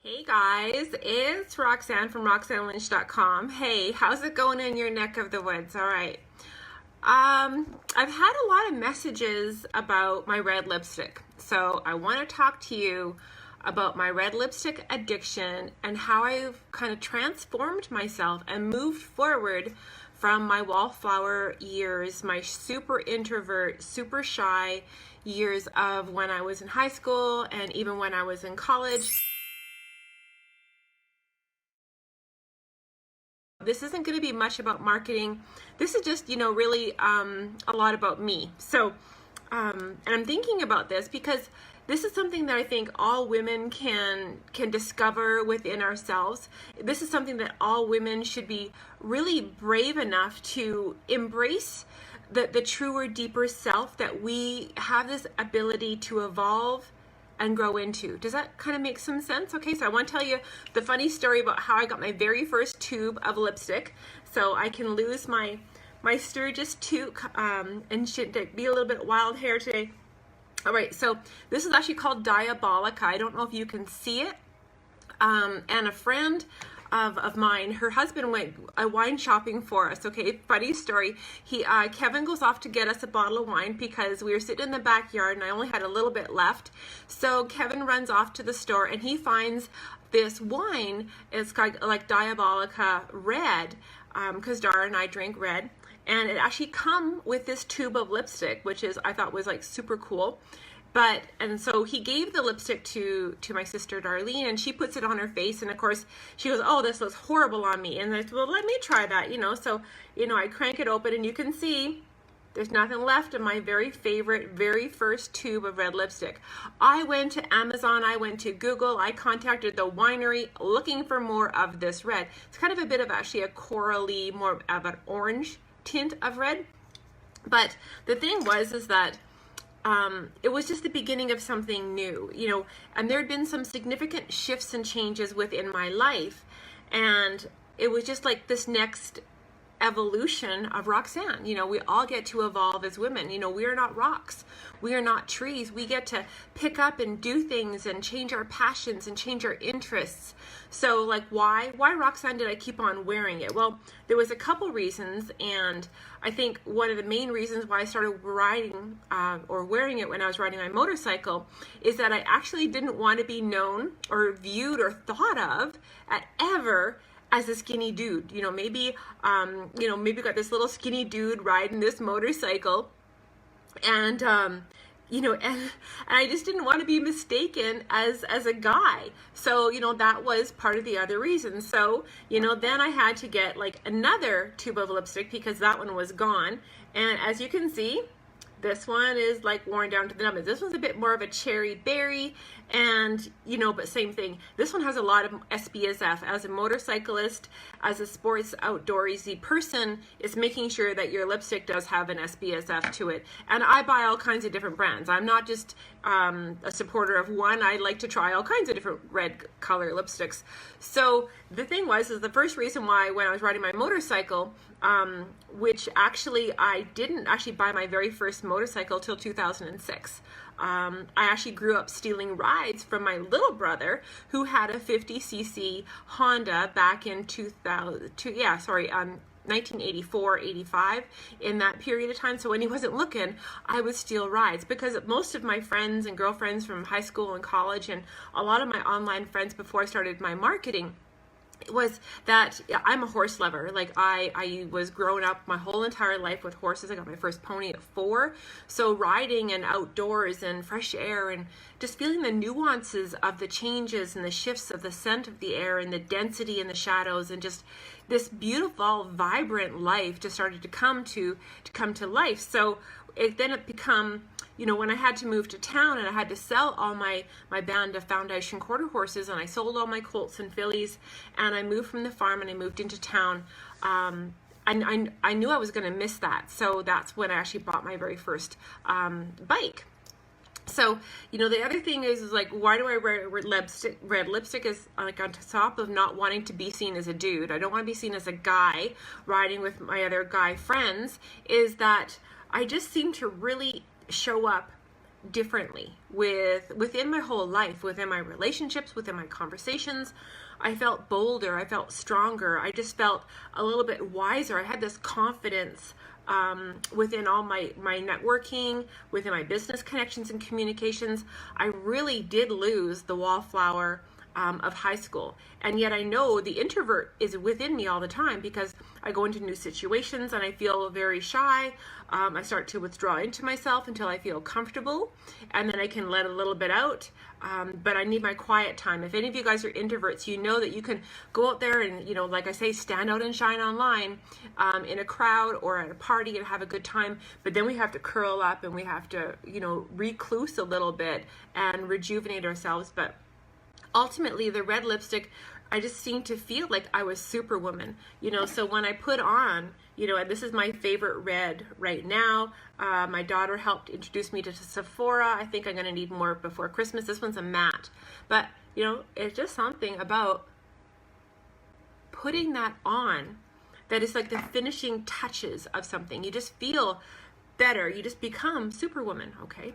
Hey guys, it's Roxanne from RoxanneLynch.com. Hey, how's it going in your neck of the woods? All right. I've had a lot of messages about my red lipstick. So I want to talk to you about my red lipstick addiction and how I've kind of transformed myself and moved forward from my wallflower years, my super introvert, super shy years of when I was in high school and even when I was in college. This isn't going to be much about marketing. This is just, really a lot about me. So, and I'm thinking about this because this is something that I think all women can discover within ourselves. This is something that all women should be really brave enough to embrace the truer, deeper self that we have this ability to evolve and grow into. Does that kind of make some sense? Okay, so I want to tell you the funny story about how I got my very first tube of lipstick, so I can lose my Sturgis toque and should be a little bit wild hair today. All right, so this is actually called Diabolica. I don't know if you can see it. And a friend of mine, her husband went wine shopping for us. Okay, funny story. Kevin goes off to get us a bottle of wine because we were sitting in the backyard and I only had a little bit left. So Kevin runs off to the store and he finds this wine. It's got like Diabolica red, because Dara and I drink red. And it actually come with this tube of lipstick, which I thought was like super cool. And so he gave the lipstick to my sister Darlene, and she puts it on her face, and of course she goes, "Oh, this looks horrible on me." And I said, "Well, let me try that, So, I crank it open, and you can see there's nothing left of my very favorite, very first tube of red lipstick. I went to Amazon, I went to Google, I contacted the winery looking for more of this red. It's kind of a bit of actually a corally, more of an orange tint of red. But the thing is that it was just the beginning of something new, and there had been some significant shifts and changes within my life. And it was just like this next evolution of Roxanne. We all get to evolve as women. We are not rocks. We are not trees. We get to pick up and do things and change our passions and change our interests. So like why Roxanne did I keep on wearing it? Well, there was a couple reasons, and I think one of the main reasons why I started riding or wearing it when I was riding my motorcycle is that I actually didn't want to be known or viewed or thought of ever as a skinny dude. Maybe got this little skinny dude riding this motorcycle, and and I just didn't want to be mistaken as a guy. So that was part of the other reason. So then I had to get like another tube of lipstick because that one was gone. And as you can see, this one is like worn down to the numbers. This one's a bit more of a cherry berry, and but same thing. This one has a lot of SPSF. As a motorcyclist, as a sports outdoorsy person, it's making sure that your lipstick does have an SPSF to it. And I buy all kinds of different brands. I'm not just a supporter of one. I like to try all kinds of different red color lipsticks. So the thing is the first reason why when I was riding my motorcycle, which actually I didn't actually buy my very first motorcycle till 2006. I actually grew up stealing rides from my little brother who had a 50cc Honda back in 1984, 85, in that period of time. So when he wasn't looking, I would steal rides because most of my friends and girlfriends from high school and college and a lot of my online friends before I started my marketing was that I'm a horse lover. Like I was growing up my whole entire life with horses. I got my first pony at 4. So riding and outdoors and fresh air and just feeling the nuances of the changes and the shifts of the scent of the air and the density and the shadows and just this beautiful, vibrant life just started to come to life. So it become, when I had to move to town and I had to sell all my band of foundation quarter horses, and I sold all my colts and fillies, and I moved from the farm and I moved into town, and I knew I was going to miss that. So that's when I actually bought my very first bike. So, the other thing is like, why do I wear red lipstick? Red lipstick is like on top of not wanting to be seen as a dude. I don't want to be seen as a guy riding with my other guy friends, is that I just seem to really show up differently within my whole life, within my relationships, within my conversations. I felt bolder, I felt stronger, I just felt a little bit wiser. I had this confidence within all my networking, within my business connections and communications. I really did lose the wallflower of high school. And yet I know the introvert is within me all the time, because I go into new situations and I feel very shy. I start to withdraw into myself until I feel comfortable, and then I can let a little bit out. But I need my quiet time. If any of you guys are introverts, you know that you can go out there and, like I say, stand out and shine online in a crowd or at a party and have a good time. But then we have to curl up and we have to, recluse a little bit and rejuvenate ourselves. But ultimately, the red lipstick, I just seemed to feel like I was Superwoman, so when I put on, and this is my favorite red right now. My daughter helped introduce me to Sephora. I think I'm going to need more before Christmas. This one's a matte, but it's just something about putting that on that is like the finishing touches of something. You just feel better. You just become Superwoman, okay?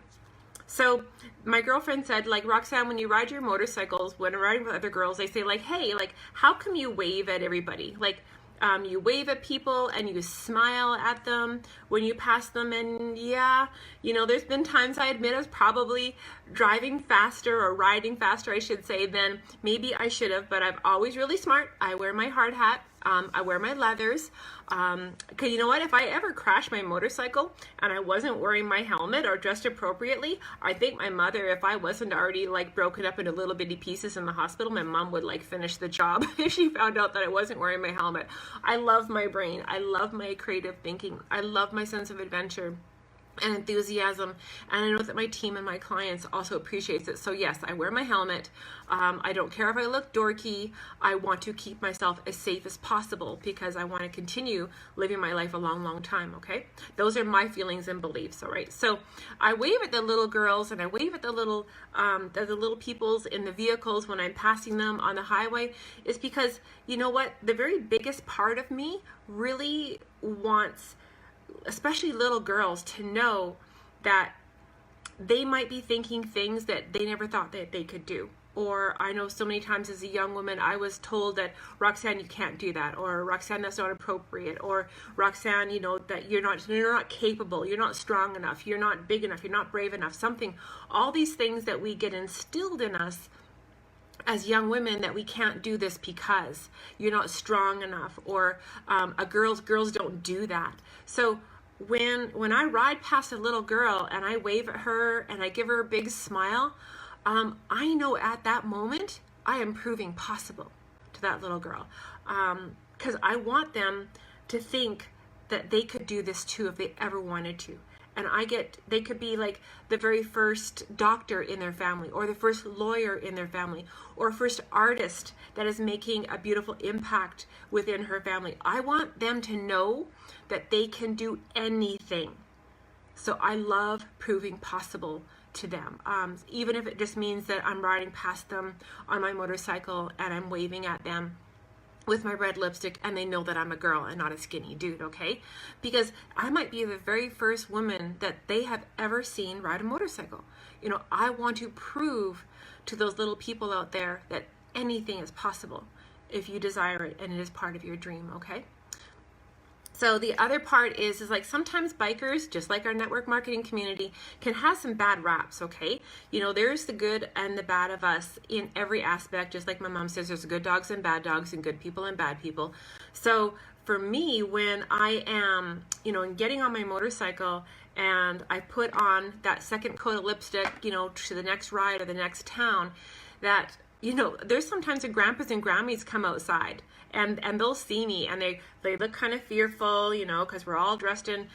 So my girlfriend said, like, Roxanne, when you ride your motorcycles, when riding with other girls, they say, like, hey, like, how come you wave at everybody? Like, you wave at people and you smile at them when you pass them. And yeah, there's been times, I admit, I was probably driving faster or riding faster, I should say, than maybe I should have, but I'm always really smart. I wear my hard hat. I wear my leathers. Cause you know what? If I ever crashed my motorcycle and I wasn't wearing my helmet or dressed appropriately, I think my mother, if I wasn't already like broken up into little bitty pieces in the hospital, my mom would like finish the job if she found out that I wasn't wearing my helmet. I love my brain. I love my creative thinking. I love my sense of adventure and enthusiasm, and I know that my team and my clients also appreciates it. So yes, I wear my helmet. I don't care if I look dorky. I want to keep myself as safe as possible because I want to continue living my life a long, long time, okay? Those are my feelings and beliefs, all right? So I wave at the little girls and I wave at the little peoples in the vehicles when I'm passing them on the highway, is because, you know what? The very biggest part of me really wants, especially little girls, to know that they might be thinking things that they never thought that they could do. Or I know so many times as a young woman, I was told that, Roxanne, you can't do that, or Roxanne, that's not appropriate, or Roxanne, that you're not capable, you're not strong enough, you're not big enough, you're not brave enough, something, all these things that we get instilled in us as young women, that we can't do this because you're not strong enough, or girls don't do that. So when I ride past a little girl and I wave at her and I give her a big smile, I know at that moment I am proving possible to that little girl, because I want them to think that they could do this too if they ever wanted to. And they could be like the very first doctor in their family, or the first lawyer in their family, or first artist that is making a beautiful impact within her family. I want them to know that they can do anything. So I love proving possible to them, even if it just means that I'm riding past them on my motorcycle and I'm waving at them with my red lipstick, and they know that I'm a girl and not a skinny dude, okay? Because I might be the very first woman that they have ever seen ride a motorcycle. I want to prove to those little people out there that anything is possible if you desire it and it is part of your dream, okay? So the other part is like sometimes bikers, just like our network marketing community, can have some bad raps, okay? There's the good and the bad of us in every aspect. Just like my mom says, there's good dogs and good people and bad people. So for me, when I am, getting on my motorcycle and I put on that second coat of lipstick, to the next ride or the next town, that, there's sometimes the grandpas and Grammies come outside and they'll see me and they look kind of fearful, because we're all dressed in,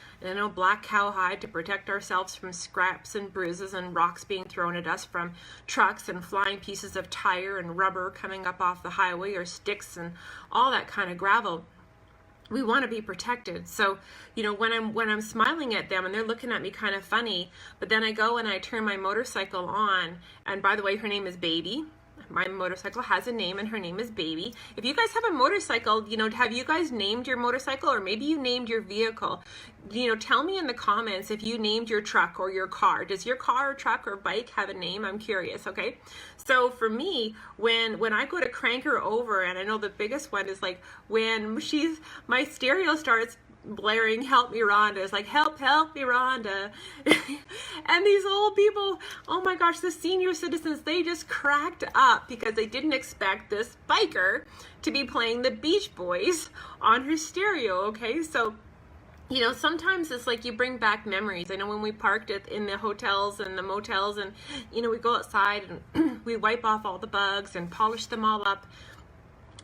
black cowhide to protect ourselves from scraps and bruises and rocks being thrown at us from trucks and flying pieces of tire and rubber coming up off the highway, or sticks and all that kind of gravel. We want to be protected. So, when I'm smiling at them and they're looking at me kind of funny, but then I go and I turn my motorcycle on, and by the way, her name is Baby. My motorcycle has a name, and her name is Baby. If you guys have a motorcycle, you know, have you guys named your motorcycle, or maybe you named your vehicle? You know, tell me in the comments if you named your truck or your car. Does your car or truck or bike have a name? I'm curious, okay? So for me, when I go to crank her over, and I know the biggest one is like when my stereo starts blaring "Help Me Rhonda." It's like, help me Rhonda. And these old people, oh my gosh, the senior citizens, they just cracked up because they didn't expect this biker to be playing the Beach Boys on her stereo. Okay, so you know, sometimes it's like you bring back memories. I know when we parked in the hotels and the motels, and you know, we go outside and we wipe off all the bugs and polish them all up.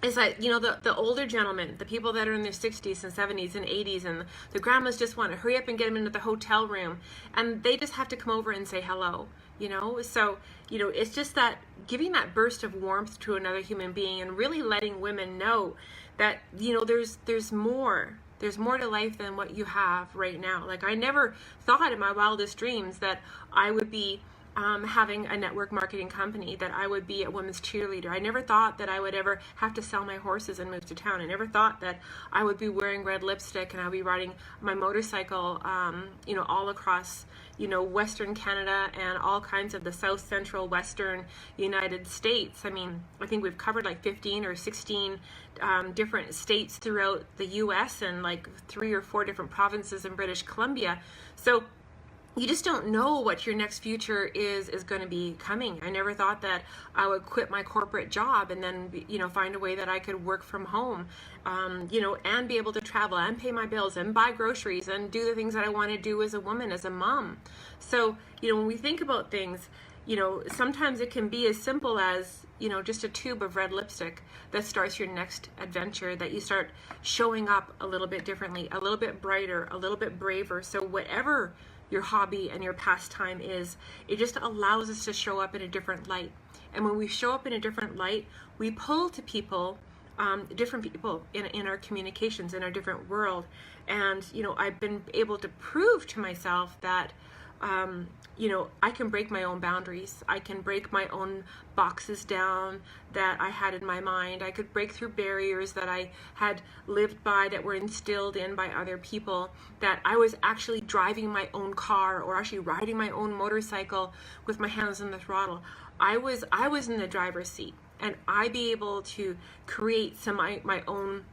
Is that, you know, the older gentlemen, the people that are in their 60s and 70s and 80s, and the grandmas just want to hurry up and get them into the hotel room, and they just have to come over and say hello, you know? So, you know, it's just that giving that burst of warmth to another human being, and really letting women know that, you know, there's more to life than what you have right now. Like, I never thought in my wildest dreams that I would be having a network marketing company, that I would be a women's cheerleader. I never thought that I would ever have to sell my horses and move to town. I never thought that I would be wearing red lipstick and I'll be riding my motorcycle, you know, all across, you know, Western Canada and all kinds of the South Central Western United States. I mean, I think we've covered like 15 or 16 different states throughout the US, and like 3 or 4 different provinces in British Columbia. So you just don't know what your next future is going to be coming. I never thought that I would quit my corporate job and then, you know, find a way that I could work from home, you know, and be able to travel and pay my bills and buy groceries and do the things that I want to do as a woman, as a mom. So, you know, when we think about things, you know, sometimes it can be as simple as, you know, just a tube of red lipstick that starts your next adventure, that you start showing up a little bit differently, a little bit brighter, a little bit braver. So whatever your hobby and your pastime is, it just allows us to show up in a different light. And when we show up in a different light, we pull to people, different people in our communications, in our different world. And, you know, I've been able to prove to myself that, you know, I can break my own boundaries. I can break my own boxes down that I had in my mind. I could break through barriers that I had lived by, that were instilled in by other people, that I was actually driving my own car or actually riding my own motorcycle with my hands on the throttle. I was in the driver's seat, and I'd be able to create my own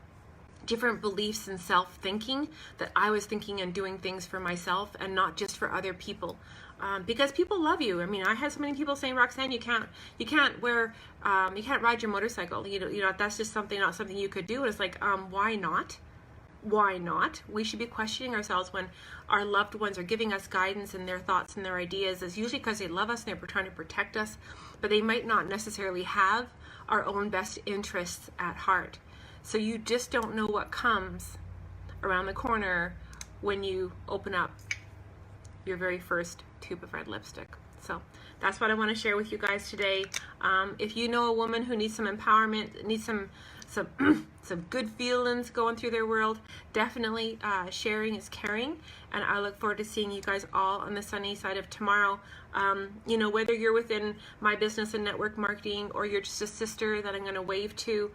different beliefs and self-thinking, that I was thinking and doing things for myself and not just for other people, because people love you. I mean, I had so many people saying, Roxanne, you can't ride your motorcycle. You know, that's just not something you could do. And it's like, why not? Why not? We should be questioning ourselves when our loved ones are giving us guidance and their thoughts and their ideas. It's usually because they love us and they're trying to protect us, but they might not necessarily have our own best interests at heart. So you just don't know what comes around the corner when you open up your very first tube of red lipstick. So that's what I want to share with you guys today. If you know a woman who needs some empowerment, needs some good feelings going through their world, definitely sharing is caring. And I look forward to seeing you guys all on the sunny side of tomorrow. You know, whether you're within my business and network marketing, or you're just a sister that I'm going to wave to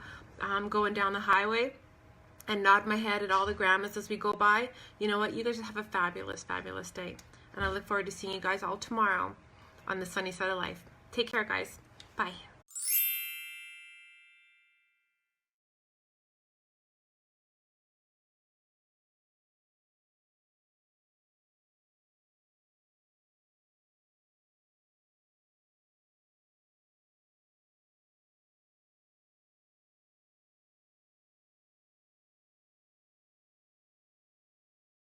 going down the highway and nod my head at all the grandmas as we go by, you know what? You guys have a fabulous, fabulous day. And I look forward to seeing you guys all tomorrow on the sunny side of life. Take care, guys. Bye.